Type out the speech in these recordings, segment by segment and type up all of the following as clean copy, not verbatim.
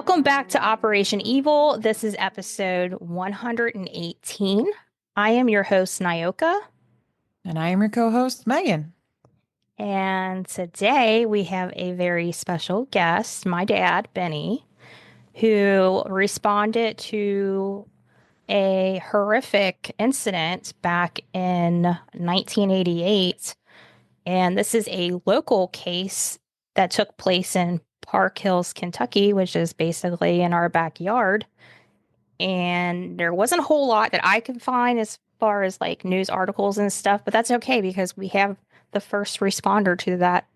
Welcome back to Operation Evil. This is episode 118. I am your host, Nyoka. And I am your co-host, Megan. And today we have a very special guest, my dad, Benny, who responded to a horrific incident back in 1988. And this is a local case that took place in Park Hills, Kentucky, which is basically in our backyard. And there wasn't a whole lot that I could find as far as like news articles and stuff, but that's okay because we have the first responder to that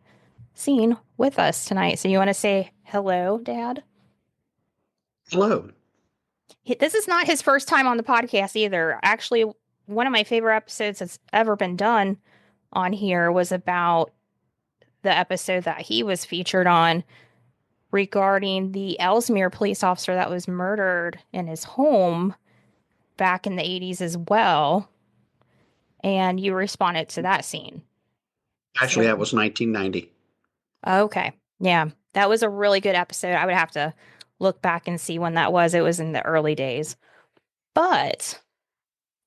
scene with us tonight. So you want to say hello, Dad? Hello. This is not his first time on the podcast either. Actually, one of my favorite episodes that's ever been done on here was about the episode that he was featured on regarding the Ellesmere police officer that was murdered in his home back in the 80s as well. And you responded to that scene. Actually, that was 1990. Okay. Yeah. That was a really good episode. I would have to look back and see when that was. It was in the early days. But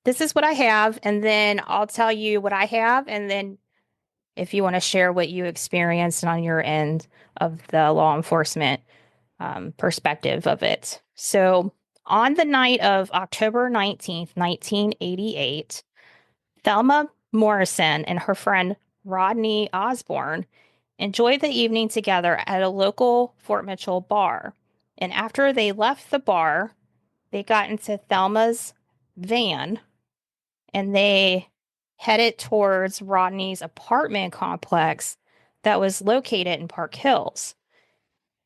this is what I have. And then I'll tell you what I have. And then if you want to share what you experienced on your end of the law enforcement perspective of it. So on the night of October 19th, 1988, Thelma Morrison and her friend Rodney Osborne enjoyed the evening together at a local Fort Mitchell bar. And after they left the bar, they got into Thelma's van and they headed towards Rodney's apartment complex that was located in Park Hills.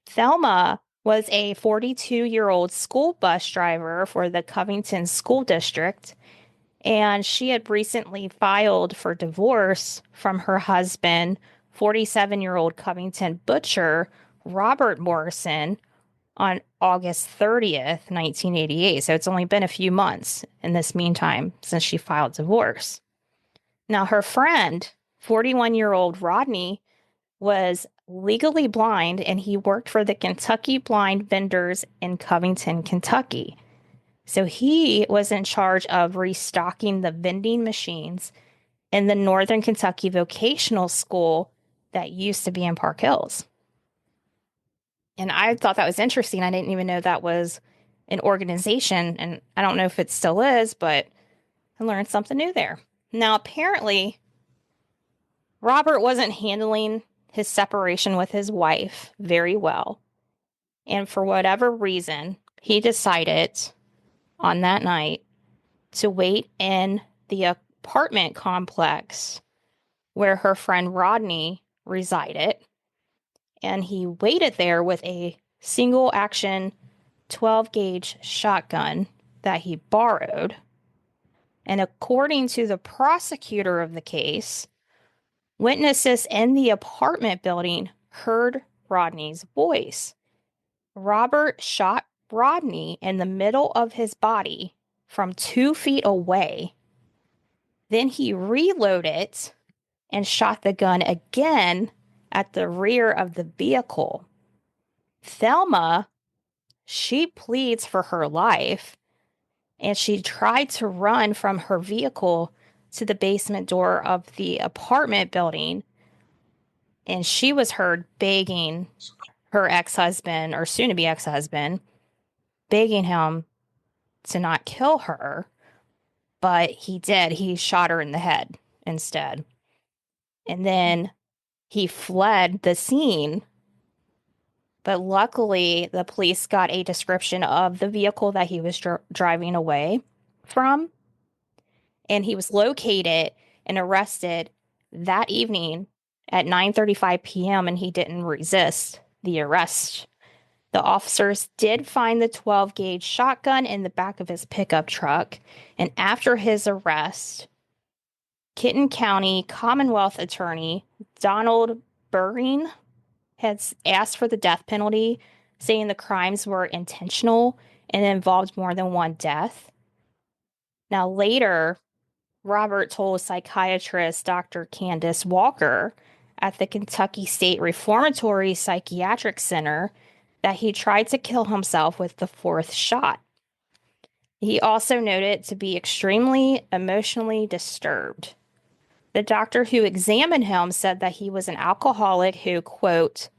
Thelma was a 42-year-old school bus driver for the Covington School District, and she had recently filed for divorce from her husband, 47-year-old Covington butcher, Robert Morrison, on August 30th, 1988. So it's only been a few months in this meantime since she filed divorce. Now, her friend, 41-year-old Rodney, was legally blind, and he worked for the Kentucky Blind Vendors in Covington, Kentucky. So he was in charge of restocking the vending machines in the Northern Kentucky Vocational School that used to be in Park Hills. And I thought that was interesting. I didn't even know that was an organization, and I don't know if it still is, but I learned something new there. Now, apparently, Robert wasn't handling his separation with his wife very well. And for whatever reason, he decided on that night to wait in the apartment complex where her friend Rodney resided. And he waited there with a single action 12 gauge shotgun that he borrowed. And according to the prosecutor of the case, witnesses in the apartment building heard Rodney's voice. Robert shot Rodney in the middle of his body from 2 feet away. Then he reloaded and shot the gun again at the rear of the vehicle. Thelma, she pleads for her life, and she tried to run from her vehicle to the basement door of the apartment building, and she was heard begging her ex-husband, or soon-to-be ex-husband, begging him to not kill her, but he did. He shot her in the head instead. And then he fled the scene, but luckily the police got a description of the vehicle that he was driving away from, and he was located and arrested that evening at 9:35 p.m., and he didn't resist the arrest. The officers did find the 12 gauge shotgun in the back of his pickup truck, and after his arrest, Kenton County Commonwealth Attorney Donald Burring had asked for the death penalty, saying the crimes were intentional and involved more than one death. Now, later, Robert told psychiatrist Dr. Candace Walker at the Kentucky State Reformatory Psychiatric Center that he tried to kill himself with the fourth shot. He also noted to be extremely emotionally disturbed. The doctor who examined him said that he was an alcoholic who, quote,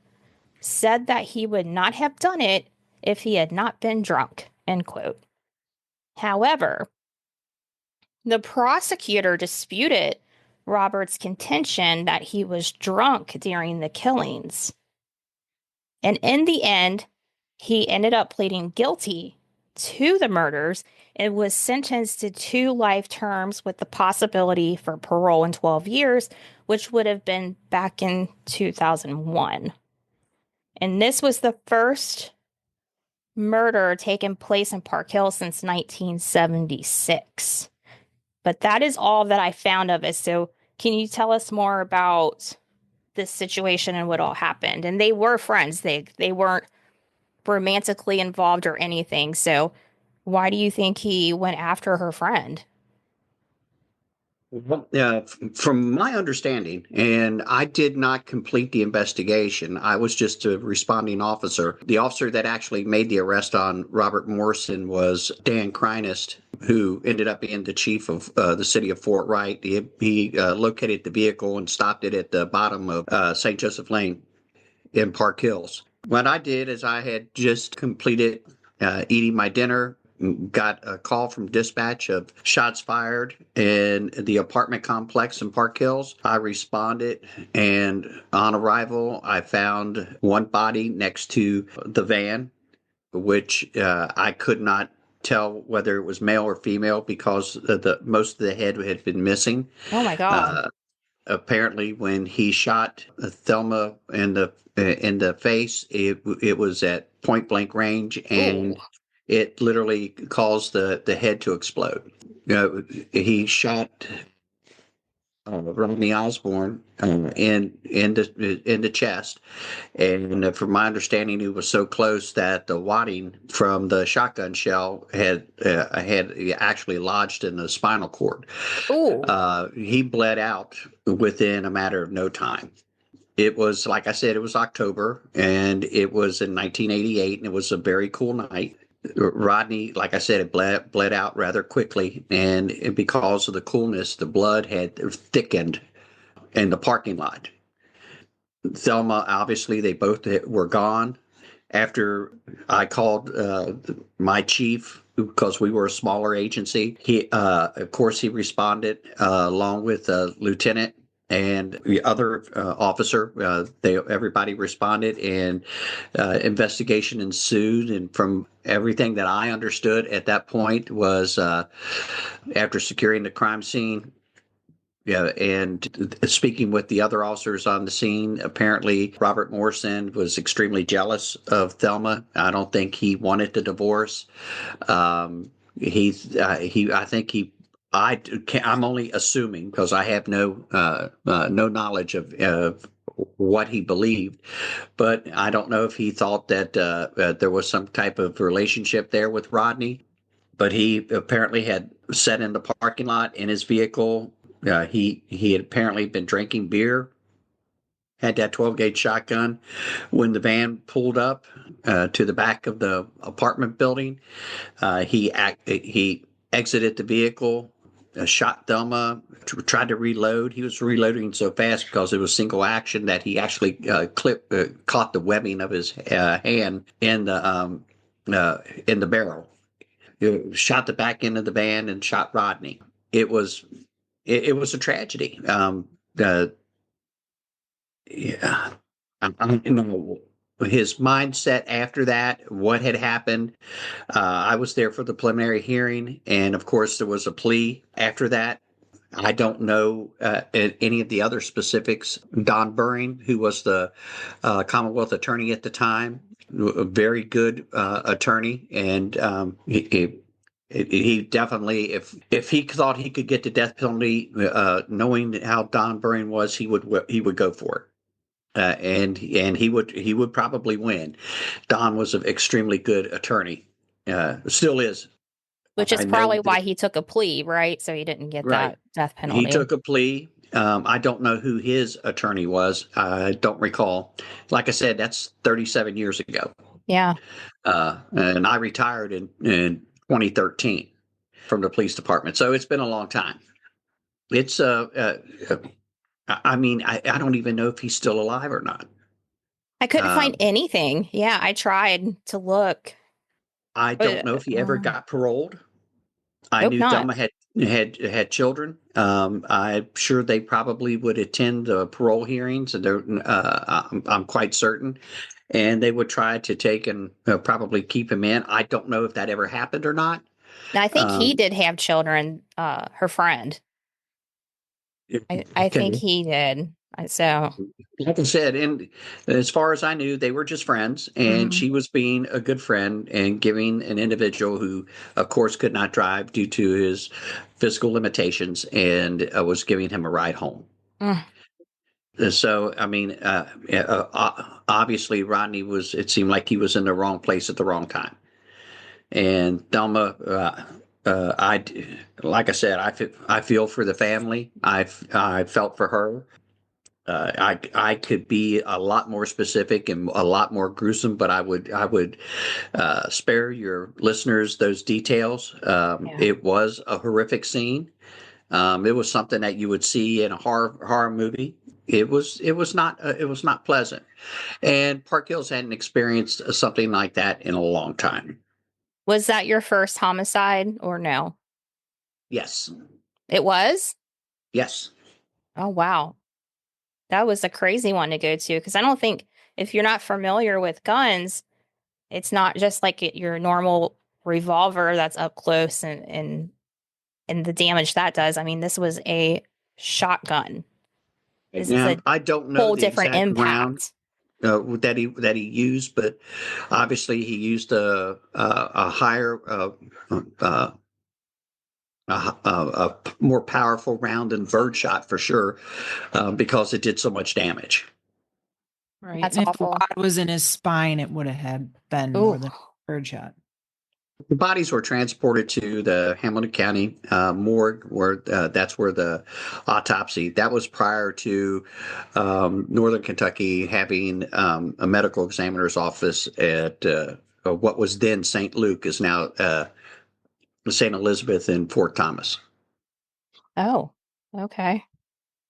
said that he would not have done it if he had not been drunk, end quote. However, the prosecutor disputed Robert's contention that he was drunk during the killings. And in the end, he ended up pleading guilty to the murders and was sentenced to 2 life terms with the possibility for parole in 12 years, which would have been back in 2001. And this was the first murder taken place in Park Hill since 1976. But that is all that I found of it. So can you tell us more about this situation and what all happened? And they were friends. They weren't romantically involved or anything. So why do you think he went after her friend? Well, from my understanding, and I did not complete the investigation, I was just a responding officer. The officer that actually made the arrest on Robert Morrison was Dan Kreinest, who ended up being the chief of the city of Fort Wright. He located the vehicle and stopped it at the bottom of St. Joseph Lane in Park Hills. What I did is I had just completed eating my dinner, got a call from dispatch of shots fired in the apartment complex in Park Hills. I responded, and on arrival, I found one body next to the van, which I could not tell whether it was male or female because most of the head had been missing. Oh my God. Apparently, when he shot Thelma in the face, it was at point blank range, and Ooh. it literally caused the head to explode. He shot Rodney Osborne in the chest, and from my understanding, he was so close that the wadding from the shotgun shell had actually lodged in the spinal cord. Ooh. He bled out within a matter of no time. It was, like I said, it was October, and it was in 1988, and it was a very cool night. Rodney, like I said, it bled out rather quickly, and because of the coolness, the blood had thickened in the parking lot. Thelma, obviously, they both were gone. After I called my chief, because we were a smaller agency, of course, he responded along with Lieutenant and the other officer. Everybody responded, and investigation ensued. And from everything that I understood at that point was after securing the crime scene, yeah, and speaking with the other officers on the scene, apparently Robert Morrison was extremely jealous of Thelma. I don't think he wanted the divorce. I think he. I'm only assuming because I have no knowledge of what he believed, but I don't know if he thought that there was some type of relationship there with Rodney. But he apparently had sat in the parking lot in his vehicle. He had apparently been drinking beer, had that 12-gauge shotgun. When the van pulled up to the back of the apartment building, he exited the vehicle, shot Thelma, tried to reload. He was reloading so fast because it was single action that he actually caught the webbing of his hand in the barrel. Shot the back end of the van and shot Rodney. It was a tragedy. Yeah, his mindset after that, what had happened. I was there for the preliminary hearing, and of course, there was a plea after that. I don't know any of the other specifics. Don Buring, who was the Commonwealth attorney at the time, a very good attorney, and he definitely, if he thought he could get the death penalty, knowing how Don Buring was, he would go for it. And he would probably win. Don was an extremely good attorney, still is. Which is I know probably that, why he took a plea, right? So he didn't get right. that death He penalty. took a plea. I don't know who his attorney was. I don't recall. Like I said, that's 37 years ago. Yeah. And I retired in 2013 from the police department. So it's been a long time. It's, I mean, I don't even know if he's still alive or not. I couldn't find Um, anything. Yeah, I tried to look. I don't know if he ever got paroled. I Hope knew not. Thelma had children. I'm sure they probably would attend the parole hearings, and I'm quite certain. And they would try to take and probably keep him in. I don't know if that ever happened or not. Now, I think he Um, did have children, her friend. I think okay. he did. So, Like I said, and as far as I knew, they were just friends, and Mhm. she was being a good friend and giving an individual who, of course, could not drive due to his physical limitations, and was giving him a ride home. mm, So, I mean, obviously, Rodney was. It seemed like he was in the wrong place at the wrong time, and Thelma. I, like I said, I feel for the family. I felt for her. I could be a lot more specific and a lot more gruesome, but I would spare your listeners those details. yeah. It was a horrific scene. It was something that you would see in a horror movie. It was not pleasant. And Park Hills hadn't experienced something like that in a long time. Was that your first homicide or no? Yes, It was? yes. Oh, wow. That was a crazy one to go to because I don't think if you're not familiar with guns, it's not just like your normal revolver that's up close and the damage that does. I mean, this was a shotgun. This is Now a I don't know whole the different exact round impact. that he used, but obviously he used a higher uh, a more powerful round than birdshot for sure, because it did so much damage. Right. That's And if the awful. wad was in his spine, it would have had been more Ooh, than birdshot. The bodies were transported to the Hamilton County morgue, where that's where the autopsy. That was prior to Northern Kentucky having a medical examiner's office at what was then St. Luke, is now St. Elizabeth in Fort Thomas. oh, okay.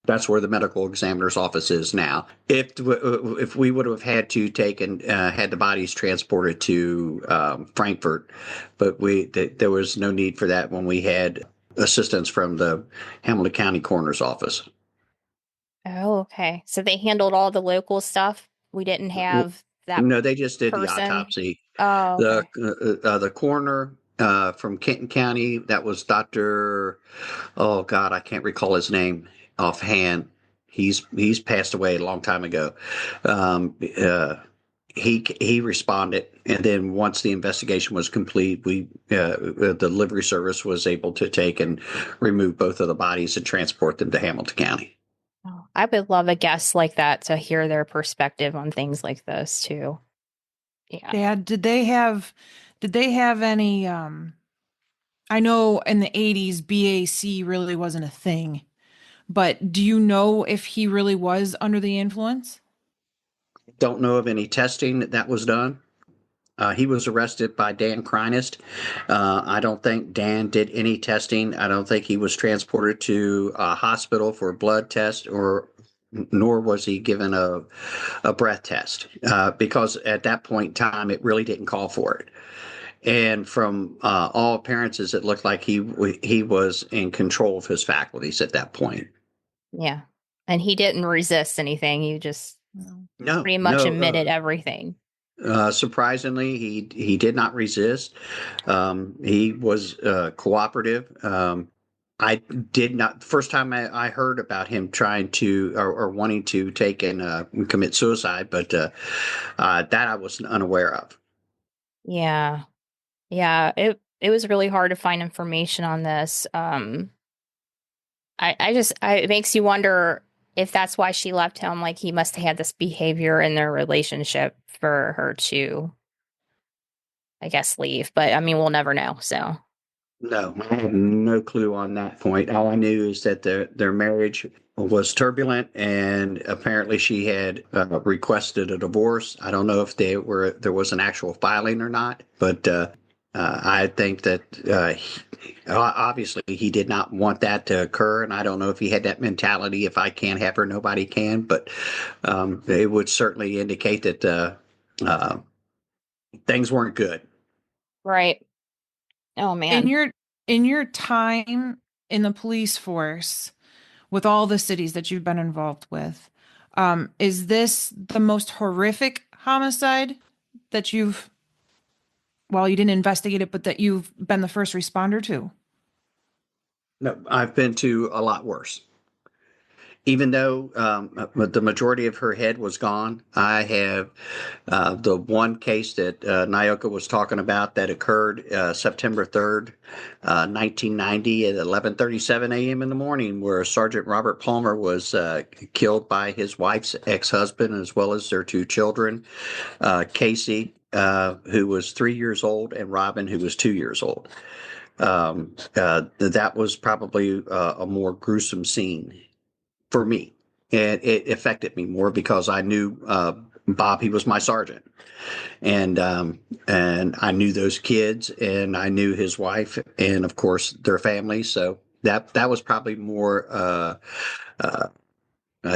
That's where the medical examiner's office is now. If we would have had to take and had the bodies transported to Frankfurt, but there was no need for that when we had assistance from the Hamilton County Coroner's Office. Oh, okay. So they handled all the local stuff. We didn't have that No, they just did the person. autopsy. Oh, The okay. the coroner from Kenton County, that was Doctor. Oh God, I can't recall his name offhand. He's passed away a long time ago. Um, uh, he responded, and then once the investigation was complete, the delivery service was able to take and remove both of the bodies and transport them to Hamilton County. Oh, I would love a guest like that to hear their perspective on things like this too. Yeah. Dad, did they have any I know in the 80s BAC really wasn't a thing, but do you know if he really was under the influence? Don't know of any testing that was done. He was arrested by Dan Kreinest. I don't think Dan did any testing. I don't think he was transported to a hospital for a blood test, or nor was he given a breath test, because at that point in time, it really didn't call for it. And from all appearances, it looked like he was in control of his faculties at that point. Yeah. And he didn't resist anything. He just No. No, pretty much no. admitted everything. Surprisingly, he did not resist. He was cooperative. I did not. First time I heard about him trying to or wanting to take and commit suicide, but that I was unaware of. Yeah. Yeah. It was really hard to find information on this. It makes you wonder if that's why she left him. Like he must have had this behavior in their relationship for her to, I guess, leave. But I mean, we'll never know. So, No, I have no clue on that point. All I knew is that their marriage was turbulent, and apparently she had requested a divorce. I don't know if there was an actual filing or not, but I think that obviously he did not want that to occur, and I don't know if he had that mentality. If I can't have her, nobody can. But it would certainly indicate that things weren't good. Right. Oh In man. your time in the police force, with all the cities that you've been involved with, is this the most horrific homicide that you didn't investigate it, but that you've been the first responder to? No, I've been to a lot worse. Even though the majority of her head was gone, I have the one case that Nyoka was talking about that occurred September 3rd, 1990 at 11:37 a.m. in the morning, where Sergeant Robert Palmer was killed by his wife's ex-husband as well as their two children, Casey, who was 3 years old, and Robin, who was 2 years old. That was probably a more gruesome scene for me. And it affected me more because I knew Bob, he was my sergeant. And I knew those kids, and I knew his wife, and of course their family. So that was probably more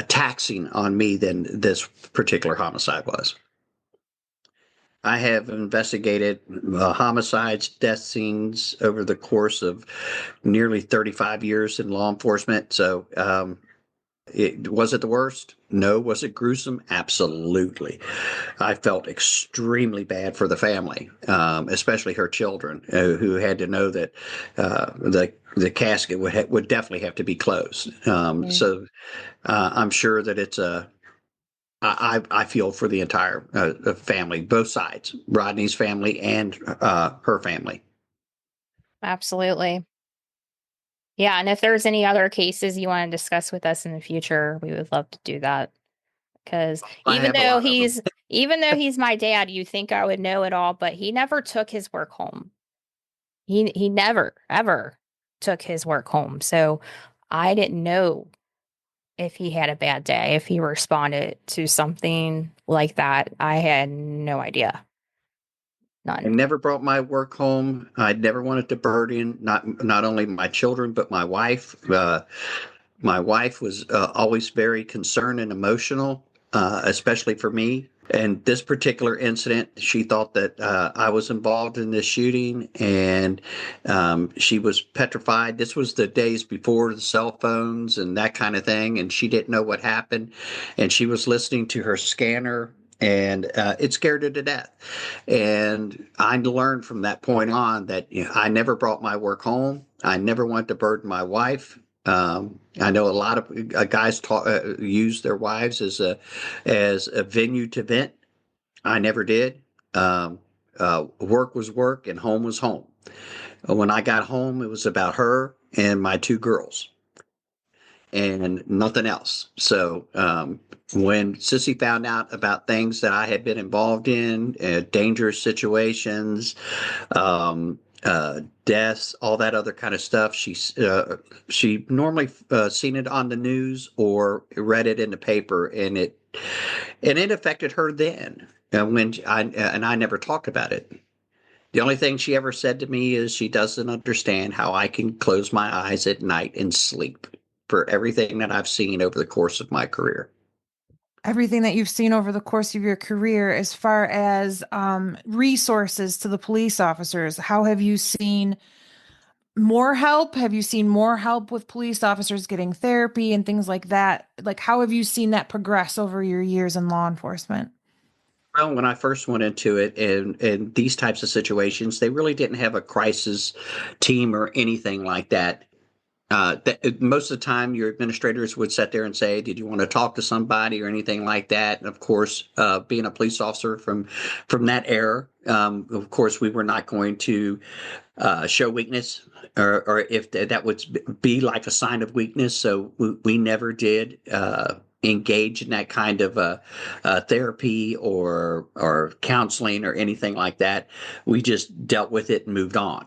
taxing on me than this particular homicide was. I have investigated homicides, death scenes over the course of nearly 35 years in law enforcement. So was it the worst? No. Was it gruesome? Absolutely. I felt extremely bad for the family, especially her children, who had to know that the casket would definitely have to be closed. So I'm sure that it's I feel for the entire family, both sides, Rodney's family and her family. Absolutely. Yeah, and if there's any other cases you want to discuss with us in the future, we would love to do that. Because I have a lot of them. even though he's my dad, you think I would know it all, but he never took his work home. He never ever took his work home. So I didn't know if he had a bad day, if he responded to something like that. I had no idea. I None. never brought my work home. I never wanted to burden not only my children but my wife. My wife was always very concerned and emotional, especially for me. And this particular incident, she thought that I was involved in this shooting, and she was petrified. This was the days before the cell phones and that kind of thing, and she didn't know what happened. And she was listening to her scanner, and it scared her to death. And I learned from that point on that I never brought my work home. I never wanted to burden my wife. I know a lot of guys use their wives as a venue to vent. I never did. Work was work and home was home. When I got home, it was about her and my two girls and nothing else. So when Sissy found out about things that I had been involved in, dangerous situations, deaths, all that other kind of stuff, she normally seen it on the news or read it in the paper, and it affected her then. And I never talked about it. The only thing she ever said to me is she doesn't understand how I can close my eyes at night and sleep for everything that I've seen over the course of my career. Everything that you've seen over the course of your career, as far as resources to the police officers, how have you seen more help? Have you seen more help with police officers getting therapy and things like that? Like, how have you seen that progress over your years in law enforcement? Well, when I first went into it and these types of situations, they really didn't have a crisis team or anything like that. Most of the time, your administrators would sit there and say, "Did you want to talk to somebody or anything like that?" And of course, being a police officer from that era, of course, we were not going to show weakness, or if that would be like a sign of weakness. So we never did engage in that kind of therapy or counseling or anything like that. We just dealt with it and moved on.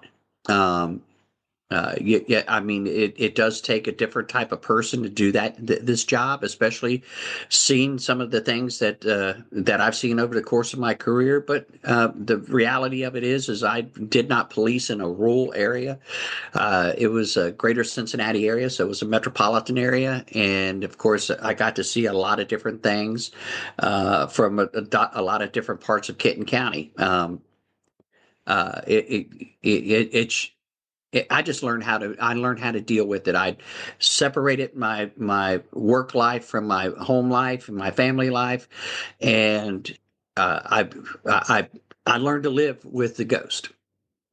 Yeah, I mean, it does take a different type of person to do this job, especially seeing some of the things that I've seen over the course of my career. But the reality of it is I did not police in a rural area. It was a greater Cincinnati area, so it was a metropolitan area, and of course, I got to see a lot of different things from a lot of different parts of Kenton County. Uh, it, it, it's I just learned how to deal with it. I separated my work life from my home life and my family life, and I I learned to live with the ghost.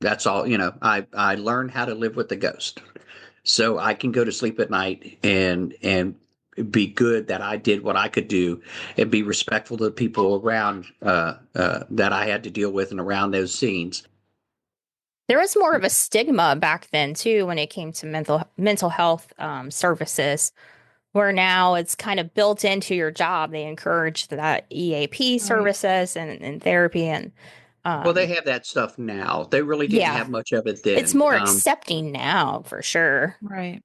That's all, I learned how to live with the ghost, so I can go to sleep at night and be good that I did what I could do, and be respectful to the people around that I had to deal with and around those scenes. There was more of a stigma back then too when it came to mental health services, where now it's kind of built into your job. They encourage that EAP Right. services and therapy and Well, they um, have that stuff now. They really didn't yeah, have much of it it's then. more accepting now for sure. Right.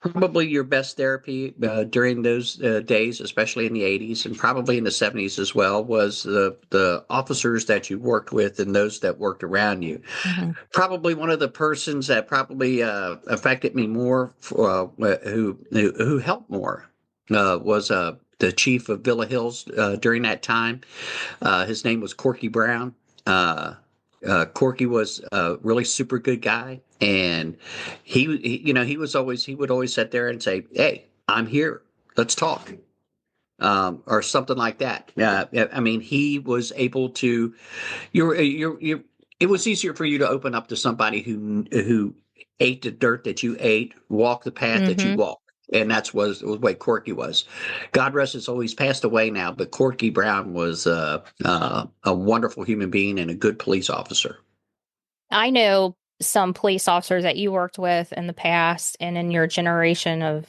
Probably your best therapy during those days, especially in the 80s and probably in the 70s as well, was the officers that you worked with and those that worked around you. Mhm. Probably one of the persons that probably affected me more, who helped more, was the chief of Villa Hills during that time. His name was Corky Brown. Uh, Corky was a really super good guy, and he would always sit there and say, "Hey, I'm here. Let's talk." Or something like that. I mean, he was able to. You're. It was easier for you to open up to somebody who ate the dirt that you ate, walked the path that you Mhm. walked, and was the way Corky was. God rest his soul. He's passed away now, but Corky Brown was a wonderful human being and a good police officer. I know some police officers that you worked with in the past and in your generation of,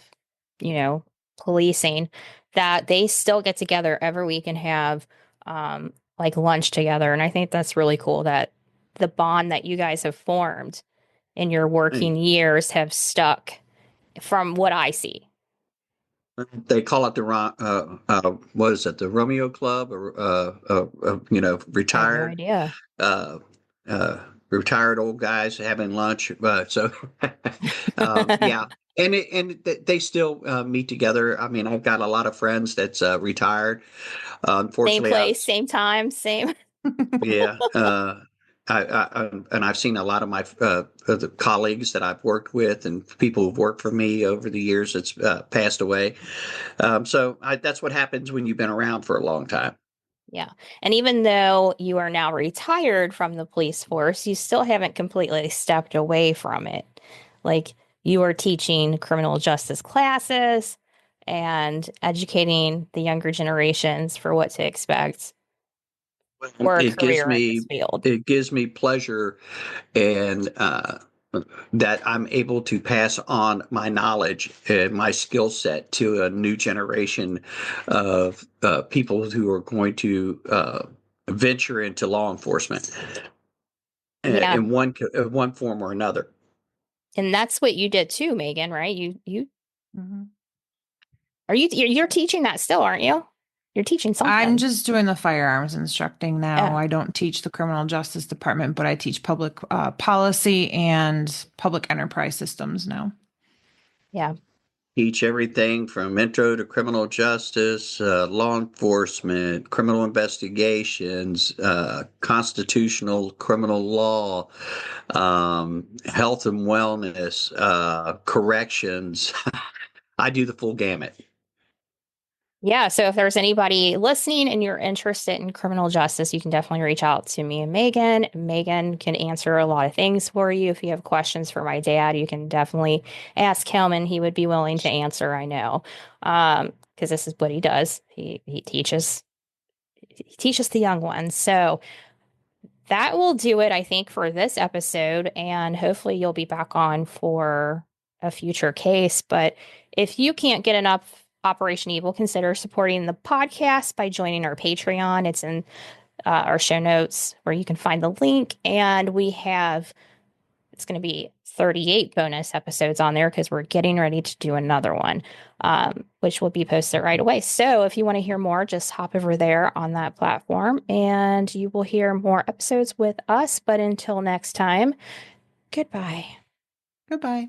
you know, policing, that they still get together every week and have like lunch together. And I think that's really cool that the bond that you guys have formed in your working years have stuck from what I see. They call it what is it, the Romeo Club, or I have no retired idea. uh, uh, retired old guys having lunch. Yeah, they still meet together. I mean, I've got a lot of friends that's retired. Same Unfortunately, place, same time, same. yeah. And I've seen a lot of my the colleagues that I've worked with and people who've worked for me over the years that's passed away. That's what happens when you've been around for a long time. Yeah. And even though you are now retired from the police force, you still haven't completely stepped away from it. Like you are teaching criminal justice classes and educating the younger generations for what to expect for a It gives career in me this field. it gives me pleasure, and that I'm able to pass on my knowledge and my skill set to a new generation of people who are going to venture into law enforcement Yeah. in one form or another. And that's what you did too, Megan, right? You Mhm. are you're teaching that still, aren't you? You're teaching I'm something. just doing the firearms instructing now. Yeah. I don't teach the criminal justice department, but I teach public policy and public enterprise systems now. Yeah. Teach everything from intro to criminal justice, law enforcement, criminal investigations, constitutional criminal law, health and wellness, corrections. I do the full gamut. Yeah, so if there's anybody listening and you're interested in criminal justice, you can definitely reach out to me and Megan. Megan can answer a lot of things for you. If you have questions for my dad, you can definitely ask him and he would be willing to answer, I know. Because this is what he does. He teaches the young ones. So that will do it, I think, for this episode. And hopefully you'll be back on for a future case. But if you can't get enough Operation Evil, consider supporting the podcast by joining our Patreon. It's in our show notes where you can find the link. And it's going to be 38 bonus episodes on there because we're getting ready to do another one, which will be posted right away. So if you want to hear more, just hop over there on that platform and you will hear more episodes with us. But until next time, goodbye. Goodbye.